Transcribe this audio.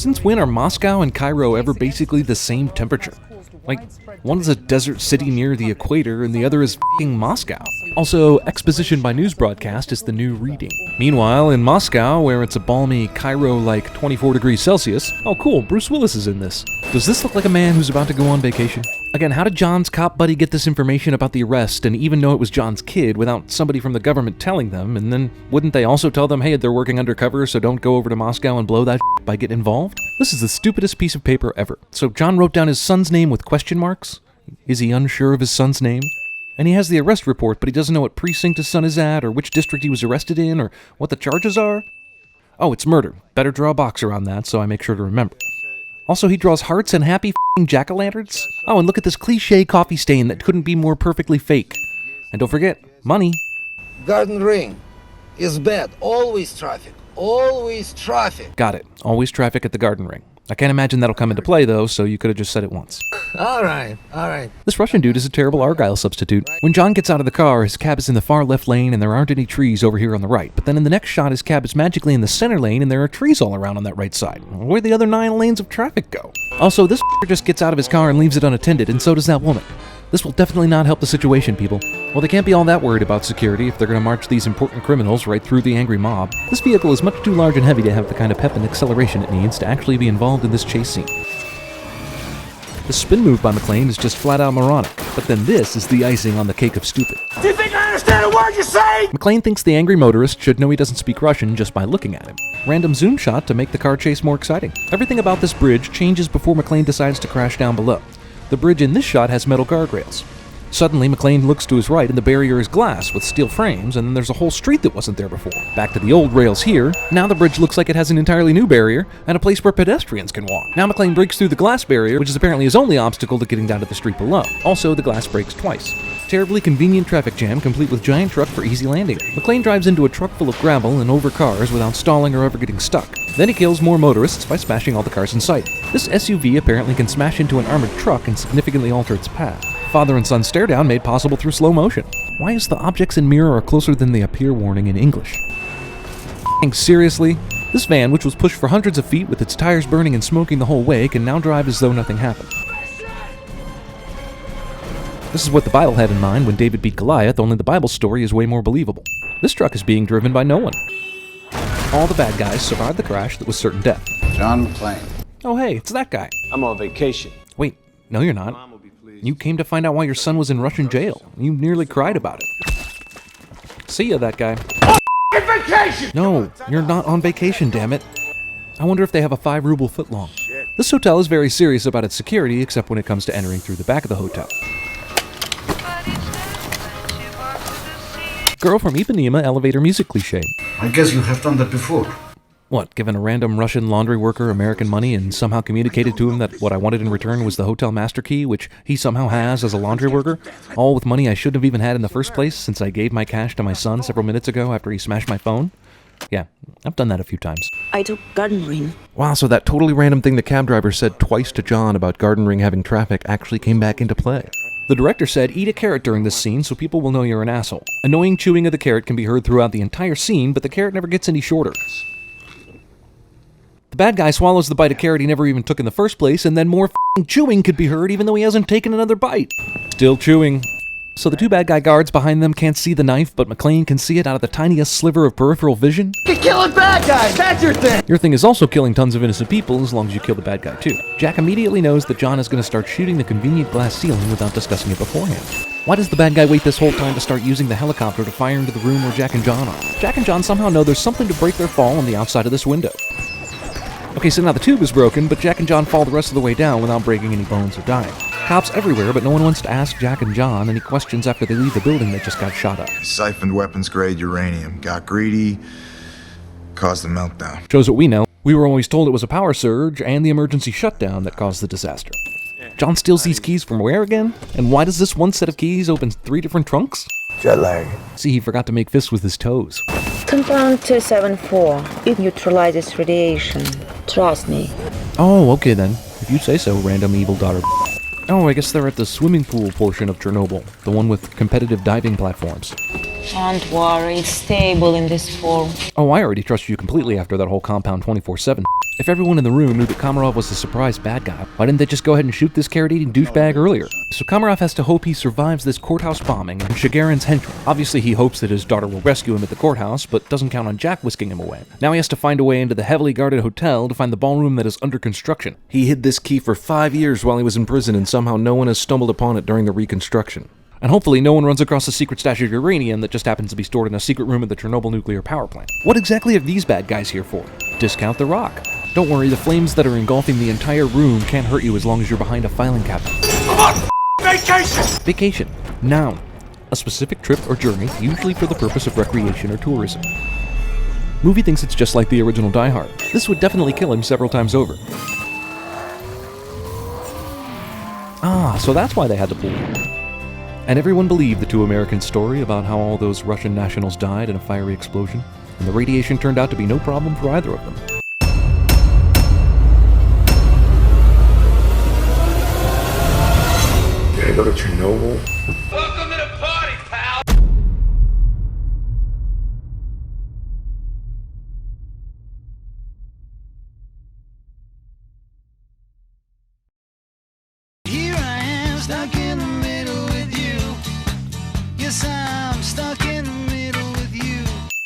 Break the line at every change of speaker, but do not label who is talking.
Since when are Moscow and Cairo ever basically the same temperature? Like, one is a desert city near the equator and the other is f***ing Moscow. Also, exposition by news broadcast is the new reading. Meanwhile, in Moscow, where it's a balmy Cairo-like 24 degrees Celsius, oh cool, Bruce Willis is in this. Does this look like a man who's about to go on vacation? Again, how did John's cop buddy get this information about the arrest and even know it was John's kid without somebody from the government telling them? And then wouldn't they also tell them, hey, they're working undercover, so don't go over to Moscow and blow that shit by getting involved? This is the stupidest piece of paper ever. So John wrote down his son's name with question marks. Is he unsure of his son's name? And he has the arrest report, but he doesn't know what precinct his son is at, or which district he was arrested in, or what the charges are. Oh, it's murder. Better draw a box around that so I make sure to remember. Also, he draws hearts and happy f***ing jack-o'-lanterns. Oh, and look at this cliche coffee stain that couldn't be more perfectly fake. And don't forget, money.
Garden ring is bad. Always traffic. Always traffic.
Got it. Always traffic at the garden ring. I can't imagine that'll come into play, though, so you could have just said it once.
All right.
This Russian dude is a terrible Argyle substitute. When John gets out of the car, his cab is in the far left lane and there aren't any trees over here on the right. But then in the next shot, his cab is magically in the center lane and there are trees all around on that right side. Where'd the other 9 lanes of traffic go? Also, this just gets out of his car and leaves it unattended, and so does that woman. This will definitely not help the situation, people. Well, they can't be all that worried about security if they're going to march these important criminals right through the angry mob. This vehicle is much too large and heavy to have the kind of pep and acceleration it needs to actually be involved in this chase scene. The spin move by McClane is just flat out moronic, but then this is the icing on the cake of stupid.
Do you think I understand a word you're saying?
McClane thinks the angry motorist should know he doesn't speak Russian just by looking at him. Random zoom shot to make the car chase more exciting. Everything about this bridge changes before McClane decides to crash down below. The bridge in this shot has metal guardrails. Suddenly, McClane looks to his right and the barrier is glass with steel frames, and then there's a whole street that wasn't there before. Back to the old rails here. Now the bridge looks like it has an entirely new barrier and a place where pedestrians can walk. Now McClane breaks through the glass barrier, which is apparently his only obstacle to getting down to the street below. Also, the glass breaks twice. Terribly convenient traffic jam, complete with giant truck for easy landing. McClane drives into a truck full of gravel and over cars without stalling or ever getting stuck. Then he kills more motorists by smashing all the cars in sight. This SUV apparently can smash into an armored truck and significantly alter its path. Father and son stare down made possible through slow motion. Why is the objects in mirror are closer than they appear warning in English? Seriously? This van, which was pushed for hundreds of feet with its tires burning and smoking the whole way, can now drive as though nothing happened. This is what the Bible had in mind when David beat Goliath, only the Bible story is way more believable. This truck is being driven by no one. All the bad guys survived the crash that was certain death.
John McClane.
Oh hey, it's that guy.
I'm on vacation.
Wait, no you're not. You came to find out why your son was in Russian jail. You nearly cried about it. See ya, that guy.
Vacation!
No, you're not on vacation, damn it. I wonder if they have a 5 ruble footlong. This hotel is very serious about its security, except when it comes to entering through the back of the hotel. Girl from Ipanema elevator music cliche.
I guess you have done that before.
What, given a random Russian laundry worker American money and somehow communicated to him that what I wanted in return was the hotel master key, which he somehow has as a laundry worker? All with money I shouldn't have even had in the first place since I gave my cash to my son several minutes ago after he smashed my phone? Yeah, I've done that a few times.
I took garden ring.
Wow, so that totally random thing the cab driver said twice to John about garden ring having traffic actually came back into play. The director said, eat a carrot during this scene so people will know you're an asshole. Annoying chewing of the carrot can be heard throughout the entire scene, but the carrot never gets any shorter. The bad guy swallows the bite of carrot he never even took in the first place, and then more f***ing chewing could be heard even though he hasn't taken another bite. Still chewing. So the 2 bad guy guards behind them can't see the knife, but McClane can see it out of the tiniest sliver of peripheral vision.
You're killing bad guys, that's your thing!
Your thing is also killing tons of innocent people as long as you kill the bad guy too. Jack immediately knows that John is going to start shooting the convenient glass ceiling without discussing it beforehand. Why does the bad guy wait this whole time to start using the helicopter to fire into the room where Jack and John are? Jack and John somehow know there's something to break their fall on the outside of this window. Okay, so now the tube is broken, but Jack and John fall the rest of the way down without breaking any bones or dying. Cops everywhere, but no one wants to ask Jack and John any questions after they leave the building that just got shot up.
Siphoned weapons-grade uranium. Got greedy, caused a meltdown.
Shows what we know. We were always told it was a power surge and the emergency shutdown that caused the disaster. John steals these keys from where again? And why does this one set of keys open 3 different trunks?
Jet lag.
See, he forgot to make fists with his toes.
Compound 274. It neutralizes radiation. Trust me.
Oh, okay then. If you say so, random evil daughter. Oh, I guess they're at the swimming pool portion of Chernobyl, the one with competitive diving platforms.
Don't worry, it's stable in this form.
Oh, I already trusted you completely after that whole compound 24/7. If everyone in the room knew that Komarov was the surprise bad guy, why didn't they just go ahead and shoot this carrot-eating douchebag earlier? So Komarov has to hope he survives this courthouse bombing and Shigarin's henchmen. Obviously, he hopes that his daughter will rescue him at the courthouse, but doesn't count on Jack whisking him away. Now he has to find a way into the heavily guarded hotel to find the ballroom that is under construction. He hid this key for 5 years while he was in prison, and somehow no one has stumbled upon it during the reconstruction. And hopefully no one runs across a secret stash of uranium that just happens to be stored in a secret room at the Chernobyl nuclear power plant. What exactly are these bad guys here for? Discount the rock. Don't worry, the flames that are engulfing the entire room can't hurt you as long as you're behind a filing cabinet.
Come on! Vacation!
Vacation. Noun. A specific trip or journey, usually for the purpose of recreation or tourism. Movie thinks it's just like the original Die Hard. This would definitely kill him several times over. Ah, so that's why they had to pull him. And everyone believed the two Americans' story about how all those Russian nationals died in a fiery explosion, and the radiation turned out to be no problem for either of them.
Did I go to Chernobyl?